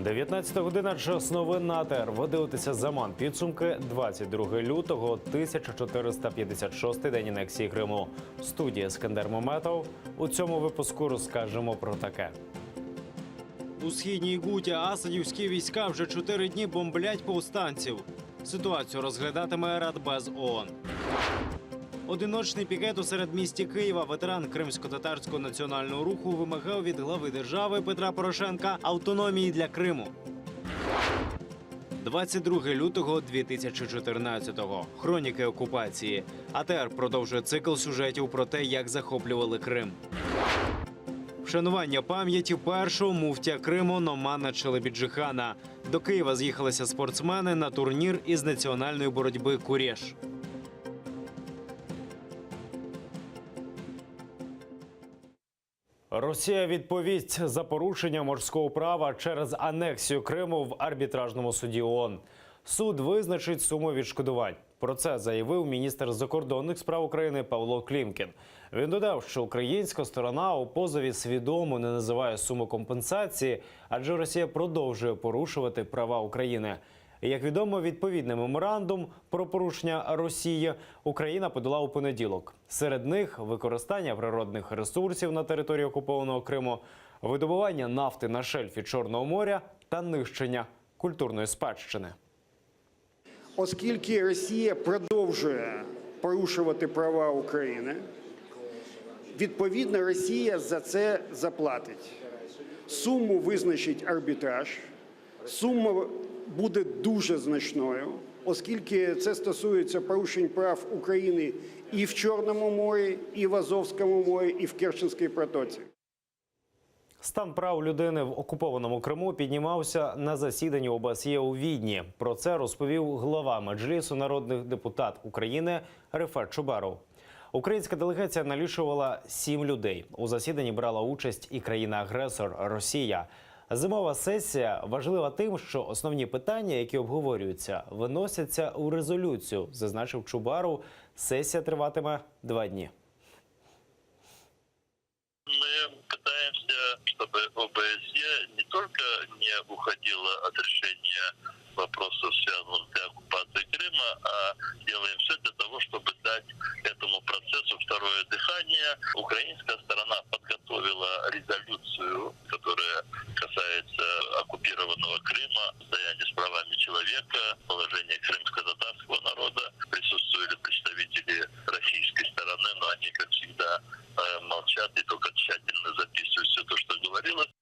19 година, час новин на АТР. Ви дивитеся «Заман». Підсумки 22 лютого, 1456-й день анексії Криму. В студії Ескандер Мометов. У цьому випуску розкажемо про таке. У східній Гуті асадівські війська вже 4 дні бомблять повстанців. Ситуацію розглядатиме Радбез ООН. Одиночний пікет у середмісті Києва ветеран Кримсько-татарського національного руху вимагав від глави держави Петра Порошенка автономії для Криму. 22 лютого 2014-го. Хроніки окупації. АТР продовжує цикл сюжетів про те, як захоплювали Крим. Вшанування пам'яті першого муфтія Криму Номана Челебіджихана. До Києва з'їхалися спортсмени на турнір із національної боротьби «Курєш». Росія відповість за порушення морського права через анексію Криму в арбітражному суді ООН. Суд визначить суму відшкодувань. Про це заявив міністр закордонних справ України Павло Клімкін. Він додав, що українська сторона у позові свідомо не називає суму компенсації, адже Росія продовжує порушувати права України. Як відомо, відповідний меморандум про порушення Росії Україна подала у понеділок. Серед них використання природних ресурсів на території окупованого Криму, видобування нафти на шельфі Чорного моря та нищення культурної спадщини. Оскільки Росія продовжує порушувати права України, відповідно Росія за це заплатить. Суму визначить арбітраж, сума буде дуже значною, оскільки це стосується порушень прав України і в Чорному морі, і в Азовському морі, і в Керченській протоці. Стан прав людини в окупованому Криму піднімався на засіданні ОБСЄ у Відні. Про це розповів глава Меджлісу народних депутатів України Рефат Чубаров. Українська делегація налічувала 7 людей. У засіданні брала участь і країна-агресор Росія. Зимова сесія важлива тим, що основні питання, які обговорюються, виносяться у резолюцію, зазначив Чубаров. Сесія триватиме 2 дні. Мы пытаемся, чтобы ОБСЕ не только не уходило от решения вопросов, связанных с оккупацией Крыма, а делаем все для того, чтобы дать этому процессу второе дыхание. Украинская сторона подготовила резолюцию, которая касается оккупированного Крыма, состояния с правами человека, положения крымско-татарского народа. Присутствовали представители российской стороны, но они, как всегда, молчат и только тщательно записывают все то, что говорилось.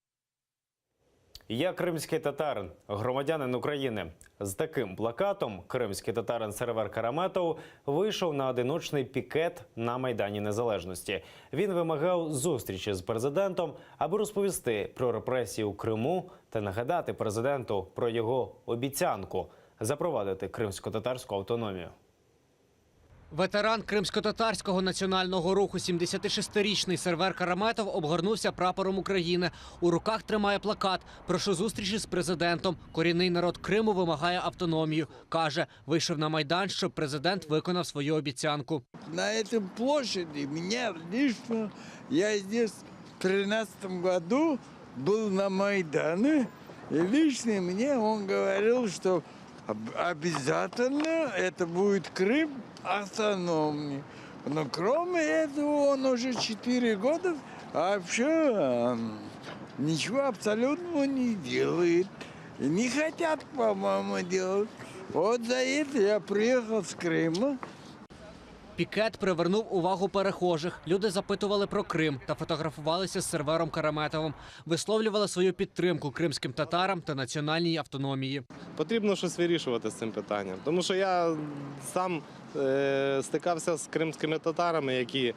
Я кримський татарин, громадянин України. З таким плакатом кримський татарин Сервер Караметов вийшов на одиночний пікет на Майдані Незалежності. Він вимагав зустрічі з президентом, аби розповісти про репресії у Криму та нагадати президенту про його обіцянку запровадити кримсько-татарську автономію. Ветеран Кримсько-татарського національного руху 76-річний Сервер Караметов обгорнувся прапором України. У руках тримає плакат «Прошу зустрічі з президентом. Корінний народ Криму вимагає автономію». Каже, вийшов на Майдан, щоб президент виконав свою обіцянку. На цій площади мене лично, я здесь в 2013 году був на Майдане, и лично мне он говорил, что обязательно это будет Крым автономный. Но кроме этого он уже 4 года вообще ничего абсолютно не делает. И не хотят, по-моему, делать. Вот за это я приехал с Крыма. Пікет привернув увагу перехожих. Люди запитували про Крим та фотографувалися з Сервером Караметовим. Висловлювали свою підтримку кримським татарам та національній автономії. Потрібно щось вирішувати з цим питанням. Тому що я сам стикався з кримськими татарами, які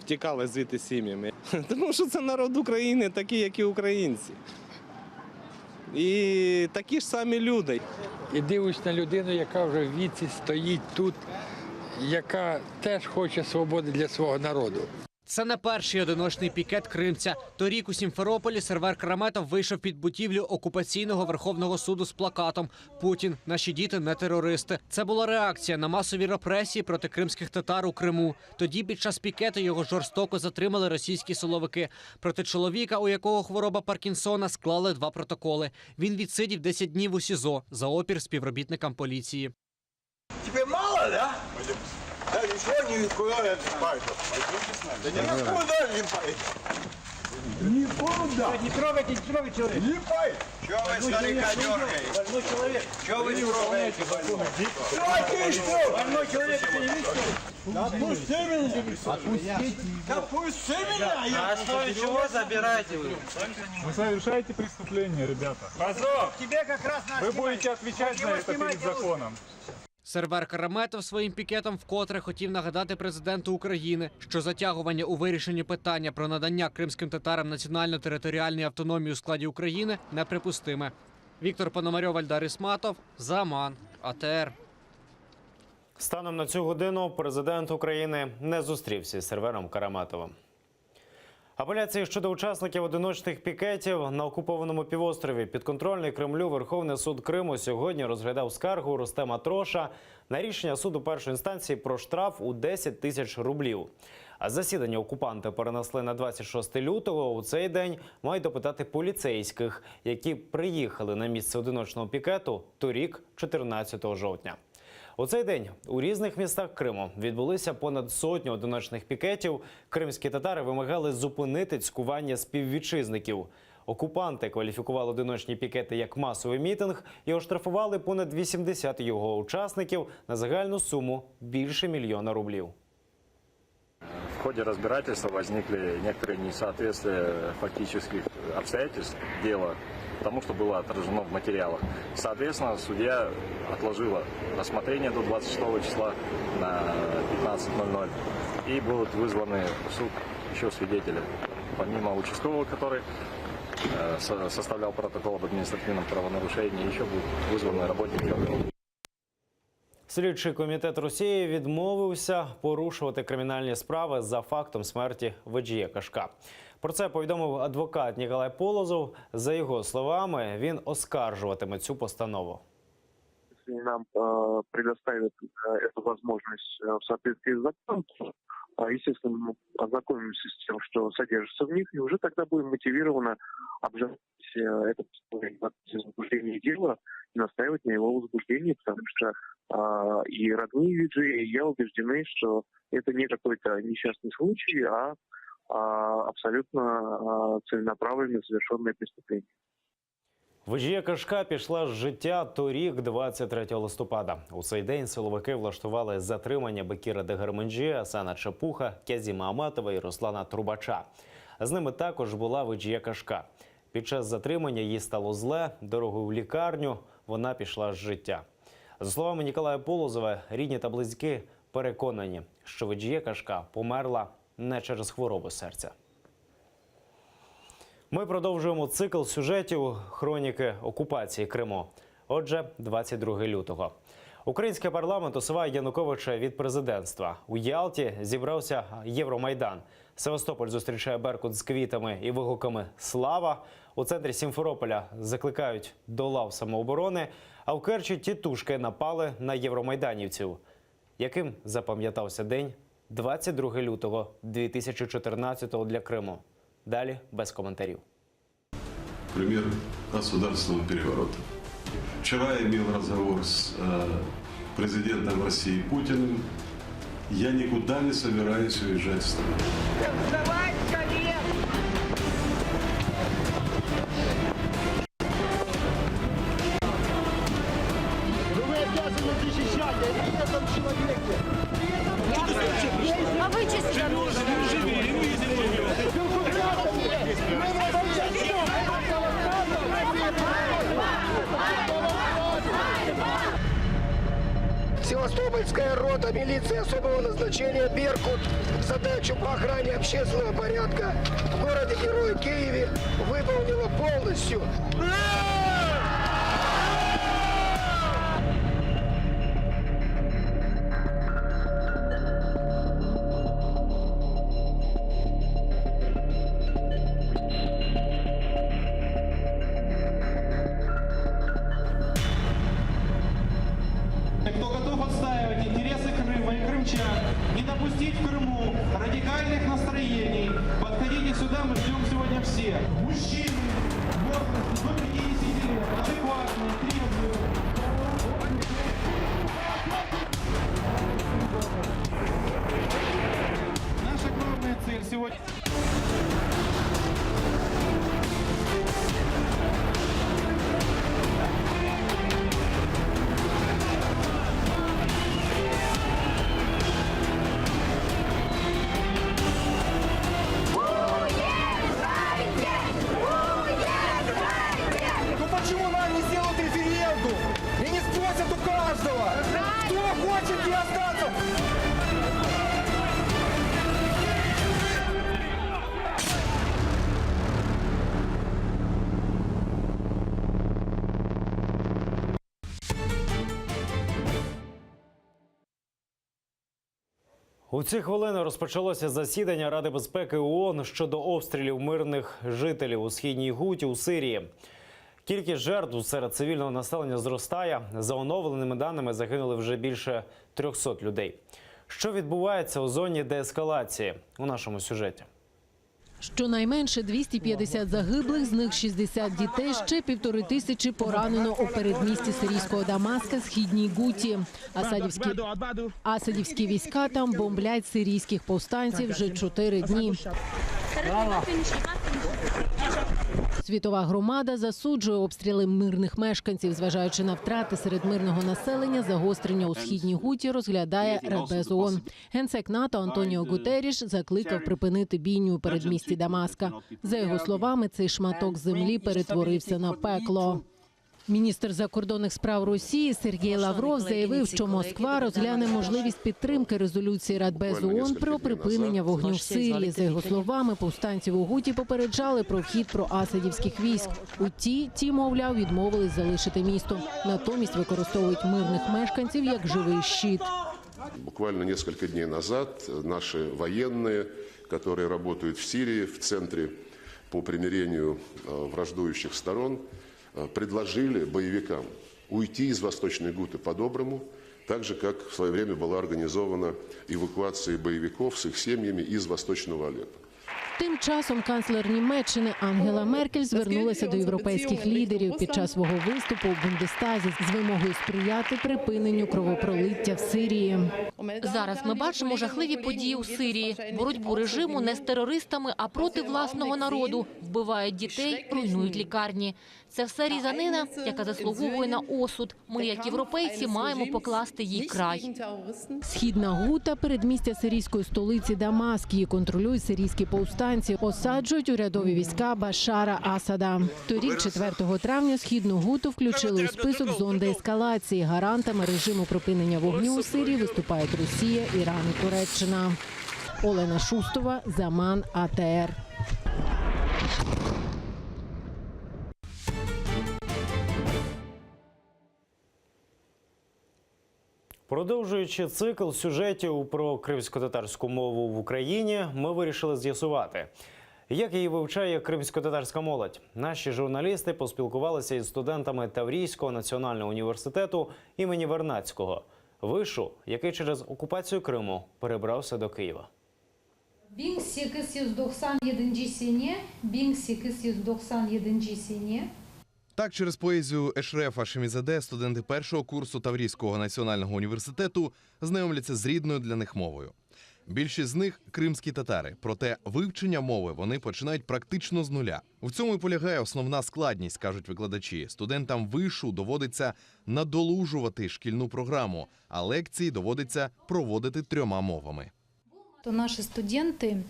втікали звідти сім'ями. Тому що це народ України, такий, як і українці. І такі ж самі люди. І дивлюсь на людину, яка вже в віці стоїть тут, яка теж хоче свободи для свого народу. Це не перший одиночний пікет кримця. Торік у Сімферополі Сервер Караметов вийшов під будівлю окупаційного Верховного суду з плакатом «Путін. Наші діти не терористи». Це була реакція на масові репресії проти кримських татар у Криму. Тоді під час пікету його жорстоко затримали російські силовики. Проти чоловіка, у якого хвороба Паркінсона, склали 2 протоколи. Він відсидів 10 днів у СІЗО за опір співробітникам поліції. Тебе мало, да? Да ничего, никуда не пойду. Да никуда не пойду. Никуда. Не трогайте человека. Не пойду. Чего вы старика дергаете? Больной человек. Чего вы не трогаете больного? Ты что? Больной человек, ты не видишь? Отпусти меня. Отпустите. Отпусти меня. На основе чего забираете вы? Вы совершаете преступление, ребята. Азов! Тебе как раз надо. Вы будете отвечать за это перед законом. Сервер Караметов своїм пікетом вкотре хотів нагадати президенту України, що затягування у вирішенні питання про надання кримським татарам національно-територіальної автономії у складі України неприпустиме. Віктор Пономарьов, Альдар Ісматов, Заман, АТР. Станом на цю годину президент України не зустрівся з Сервером Караметовим. Апеляції щодо учасників одиночних пікетів на окупованому півострові підконтрольний Кремлю Верховний суд Криму сьогодні розглядав скаргу Рустема Троша на рішення суду першої інстанції про штраф у 10 тисяч рублів. А засідання окупанти перенесли на 26 лютого. У цей день мають допитати поліцейських, які приїхали на місце одиночного пікету торік, 14 жовтня. У цей день у різних містах Криму відбулися понад сотню одиночних пікетів. Кримські татари вимагали зупинити цькування співвітчизників. Окупанти кваліфікували одиночні пікети як масовий мітинг і оштрафували понад 80 його учасників на загальну суму більше 1 мільйона рублів. В ходе разбирательства возникли некоторые несоответствия фактических обстоятельств дела тому, что было отражено в материалах. Соответственно, судья отложила рассмотрение до 26 числа на 15:00 и будут вызваны в суд еще свидетели. Помимо участкового, который составлял протокол об административном правонарушении, еще будут вызваны работники органов. Слідчий комітет Росії відмовився порушувати кримінальні справи за фактом смерті Веджія Кашка. Про це повідомив адвокат Ніколай Полозов. За його словами, він оскаржуватиме цю постанову. Если нам предоставят эту возможность в соответствии с законом, естественно, мы ознакомимся с тем, что содержится в них, и уже тогда будем мотивированно обжаловать это возбуждение дела и настаивать на его возбуждении, потому что и родные Веджия, и я убеждены, что это не какой-то несчастный случай, а абсолютно целенаправленно совершенное преступление. Веджія Кашка пішла з життя торік, 23 листопада. У цей день силовики влаштували затримання Бекіра Дегерменджі, Асана Чапуха, Кязіма Аматова і Руслана Трубача. З ними також була Веджія Кашка. Під час затримання їй стало зле, дорогою в лікарню вона пішла з життя. За словами Ніколая Полозова, рідні та близькі переконані, що Веджія Кашка померла не через хворобу серця. Ми продовжуємо цикл сюжетів хроніки окупації Криму. Отже, 22 лютого. Український парламент усуває Януковича від президентства. У Ялті зібрався Євромайдан. Севастополь зустрічає Беркут з квітами і вигуками «Слава!». У центрі Сімферополя закликають до лав самооборони, а в Керчі тітушки напали на євромайданівців. Яким запам'ятався день 22 лютого 2014 для Криму? Далі без коментарів. Пример государственного переворота. Вчера я имел разговор с президентом России Путиным. Я никуда не собираюсь уезжать в страну. Вы обязаны защищать этом человеке. А вы Севастопольская рота милиции особого назначения «Беркут» задачу по охране общественного порядка в городе-герое Киеве выполнила полностью. просят у каждого. Кто хочет не остаться? У ці хвилини розпочалося засідання Ради безпеки ООН щодо обстрілів мирних жителів у Східній Гуті у Сирії. Кількість жертв серед цивільного населення зростає. За оновленими даними загинули вже більше 300 людей. Що відбувається у зоні деескалації? У нашому сюжеті. Щонайменше 250 загиблих, з них 60 дітей, ще 1500 поранено у передмісті сирійського Дамаска, Східній Гуті. Асадівські війська там бомблять сирійських повстанців вже 4 дні. Світова громада засуджує обстріли мирних мешканців. Зважаючи на втрати серед мирного населення, загострення у Східній Гуті розглядає Радбез ООН. Генсек НАТО Антоніо Гутерріш закликав припинити бійню у передмісті Дамаска. За його словами, цей шматок землі перетворився на пекло. Міністр закордонних справ Росії Сергій Лавров заявив, що Москва розгляне можливість підтримки резолюції Радбезу ООН про припинення вогню в Сирії. За його словами, повстанців у Гуті попереджали про вхід проасадівських військ. Ті, мовляв, відмовились залишити місто. Натомість використовують мирних мешканців як живий щит. Буквально несколько дней назад наши военные, которые работают в Сирии, в центре по примирению враждующих сторон, предложили боевикам уйти из Восточной Гуты по-доброму, так же, как в свое время была организована эвакуация боевиков с их семьями из Восточного Алеппо. Тим часом канцлер Німеччини Ангела Меркель звернулася до європейських лідерів під час свого виступу у Бундестазі з вимогою сприяти припиненню кровопролиття в Сирії. Зараз ми бачимо жахливі події у Сирії. Боротьбу режиму не з терористами, а проти власного народу. Вбивають дітей, руйнують лікарні. Це все різанина, яка заслуговує на осуд. Ми, як європейці, маємо покласти їй край. Східна Гута – передмістя сирійської столиці Дамаск. Її контролюють сирійські повстанці. Осаджують урядові війська Башара Асада. Торік, 4 травня, Східну Гуту включили у список зон деескалації. Гарантами режиму припинення вогню у Сирії виступають Росія, Іран і Туреччина. Олена Шустова, Заман, АТР. Продовжуючи цикл сюжетів про кримсько-татарську мову в Україні, ми вирішили з'ясувати, як її вивчає кримсько-татарська молодь. Наші журналісти поспілкувалися із студентами Таврійського національного університету імені Вернадського, вишу, який через окупацію Криму перебрався до Києва. Так, через поезію Ешрефа Шемізаде студенти першого курсу Таврійського національного університету знайомляться з рідною для них мовою. Більшість з них – кримські татари, проте вивчення мови вони починають практично з нуля. В цьому і полягає основна складність, кажуть викладачі. Студентам вишу доводиться надолужувати шкільну програму, а лекції доводиться проводити 3 мовами. Наши студенты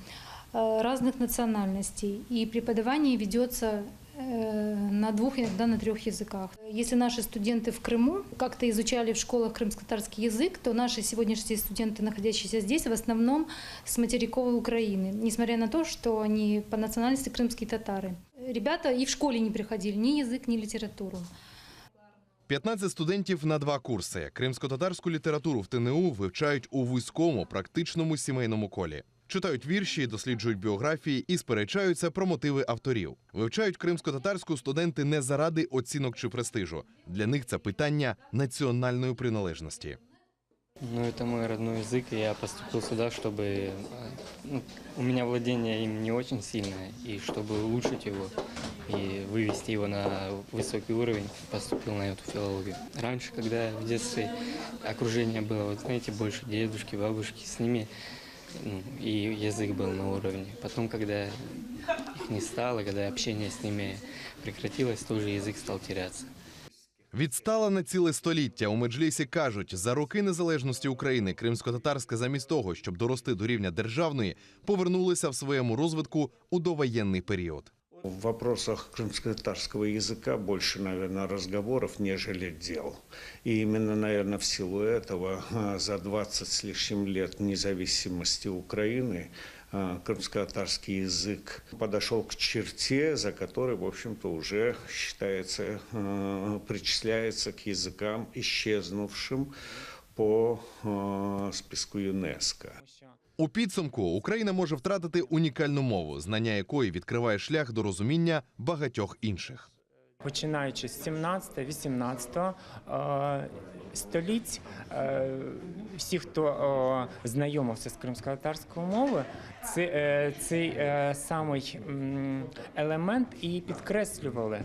разных национальностей, и преподавание ведется на 2, иногда на 3 языках. Если наши студенты в Крыму как-то изучали в школах крымско-татарский язык, то наши сегодняшние студенты, находящиеся здесь, в основном с материковой Украины, несмотря на то, что они по национальности крымские татары. Ребята и в школе не приходили ни язык, ни литературу. 15 студентів на 2 курси. Кримсько-татарську літературу в ТНУ вивчають у вузькому, практичному сімейному колі. Читають вірші, досліджують біографії і сперечаються про мотиви авторів. Вивчають кримсько-татарську студенти не заради оцінок чи престижу. Для них це питання національної приналежності. Это мой родной язык, и я поступил сюда, чтобы... у меня владение им не очень сильное, и чтобы улучшить его и вывести его на высокий уровень, поступил на эту филологию. Раньше, когда в детстве окружение было, вот знаете, больше дедушки, бабушки, с ними и язык был на уровне. Потом, когда их не стало, когда общение с ними прекратилось, тоже язык стал теряться. Відстала на ціле століття. У Меджлісі кажуть, за роки незалежності України кримсько-татарська замість того, щоб дорости до рівня державної, повернулася в своєму розвитку у довоєнний період. В вопросах крымско-татарского языка больше, наверное, разговоров, нежели дел. И именно, наверное, в силу этого за 20 с лишним лет независимости Украины крымско-татарский язык подошел к черте, за которой, в общем-то, уже считается, причисляется к языкам, исчезнувшим по списку ЮНЕСКО. У підсумку Україна може втратити унікальну мову, знання якої відкриває шлях до розуміння багатьох інших. Починаючи з 17-18 століть, всі, хто знайомився з кримсько-татарською мовою, цей самий елемент і підкреслювали.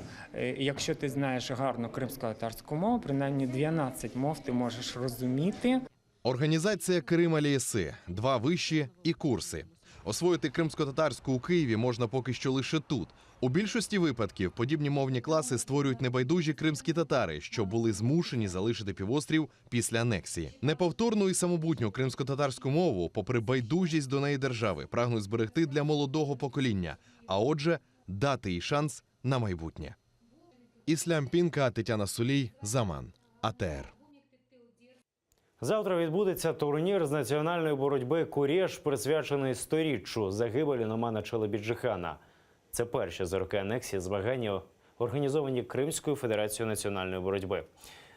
Якщо ти знаєш гарно кримсько-татарську мову, принаймні 12 мов ти можеш розуміти. Організація «Крим Алієси», 2 виші і курси. Освоїти кримсько-татарську у Києві можна поки що лише тут. У більшості випадків подібні мовні класи створюють небайдужі кримські татари, що були змушені залишити півострів після анексії. Неповторну і самобутню кримсько-татарську мову, попри байдужість до неї держави, прагнуть зберегти для молодого покоління, а отже, дати їй шанс на майбутнє. Іслям Пінка, Тетяна Сулій, Заман, АТР. Завтра відбудеться турнір з національної боротьби «Курєш», присвячений 100-річчю загибелі Номана Челебіджихана. Це перші за роки анексії змагання, організовані Кримською федерацією національної боротьби.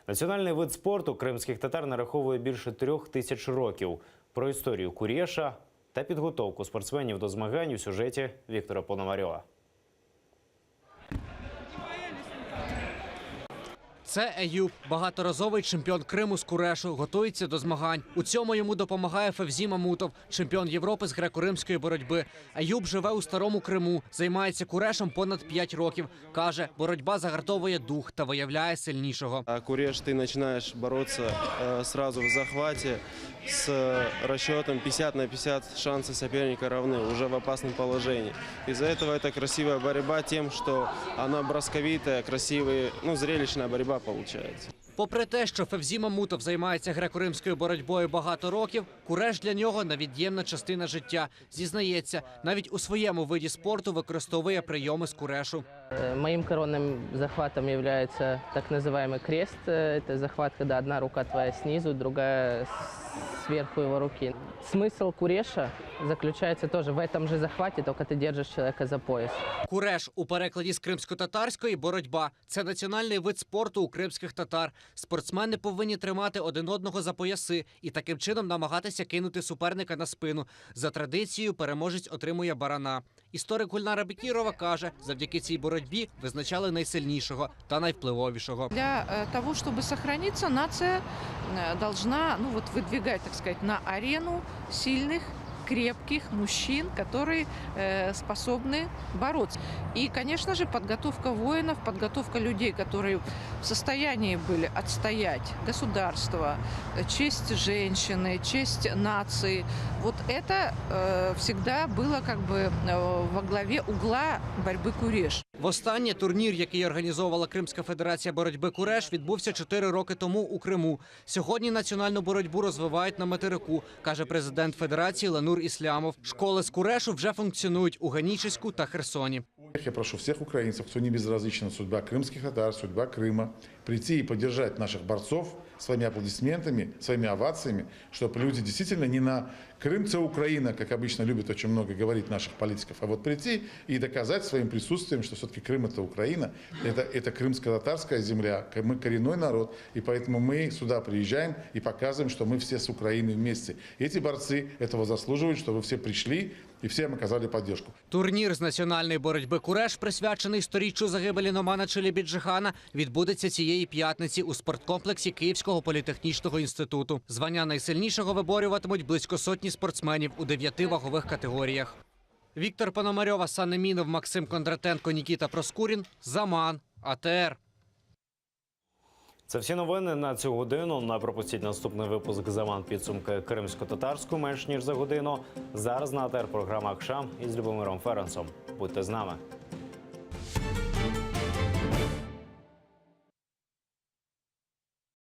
Національний вид спорту кримських татар нараховує більше 3000 років. Про історію «Курєша» та підготовку спортсменів до змагань у сюжеті Віктора Пономарьова. Це Еюб, багаторазовий чемпіон Криму з Курешу, готується до змагань. У цьому йому допомагає Февзі Мамутов, чемпіон Європи з греко-римської боротьби. Еюб живе у Старому Криму, займається курешем понад 5 років. Каже, боротьба загартовує дух та виявляє сильнішого. Куреш ти починаєш боротися одразу в захваті з розчетом 50/50, шанси суперника равны, уже в опасном положении. Из-за этого это красивая борьба тем, что она бросковитая, красивая, зрелищная борьба получается. Попри те, що Февзі Мамутов займається греко-римською боротьбою багато років, куреш для нього невід'ємна частина життя. Зізнається, навіть у своєму виді спорту використовує прийоми з курешу. Моим коронным захватом является так называемый крест. Это захват, когда одна рука твоя снизу, другая сверху его руки. Смысл куреша заключается тоже в этом же захвате, только ты держишь человека за пояс. Куреш у перекладі з кримсько-татарської боротьба. Це національний вид спорту у кримських татар. Спортсмени повинні тримати один одного за пояси і таким чином намагатися кинути суперника на спину. За традицією переможець отримує барана. Історик Гульнара Бекірова каже, завдяки цій боротьбі визначали найсильнішого та найвпливовішого. Для того, чтобы сохраниться, нация должна выдвигать, так сказать, на арену сильных, крепких мужчин, которые способны бороться. И, конечно же, подготовка воинов, подготовка людей, которые в состоянии были отстоять государство, честь женщины, честь нации. Вот это всегда было как бы во главе угла борьбы куреш. Востаннє турнір, який організовувала Кримська федерація боротьби «Куреш», відбувся 4 роки тому у Криму. Сьогодні національну боротьбу розвивають на материку, каже президент федерації Ленур Ислямов. Школи з курешу вже функціонують у Генічеську та Херсоні. Я прошу всех украинцев, кто не безразлична судьба крымских татар, судьба Крыма, прийти и поддержать наших борцов своими аплодисментами, своими овациями, чтобы люди действительно не на Крым, это Украина, как обычно любят очень много говорить наших политиков, а вот прийти и доказать своим присутствием, что все-таки Крым – это Украина, это крымско-татарская земля, мы коренной народ, и поэтому мы сюда приезжаем и показываем, что мы все с Украиной вместе. И эти борцы этого заслуживают, что вы все пришли і всім оказали підтримку. Турнір з національної боротьби «Куреш», присвячений 100-річчю загибелі Номана Челебіджихана, відбудеться цієї п'ятниці у спорткомплексі Київського політехнічного інституту. Звання найсильнішого виборюватимуть близько сотні спортсменів у 9 вагових категоріях. Віктор Пономарьов, Асан Немінов, Максим Кондратенко, Нікіта Проскурін, Заман, АТР. Це всі новини на цю годину. Не пропустіть наступний випуск «Заман. Підсумки кримсько-татарську» менш ніж за годину. Зараз на АТР програма «Акшам» із Любомиром Ференсом. Будьте з нами.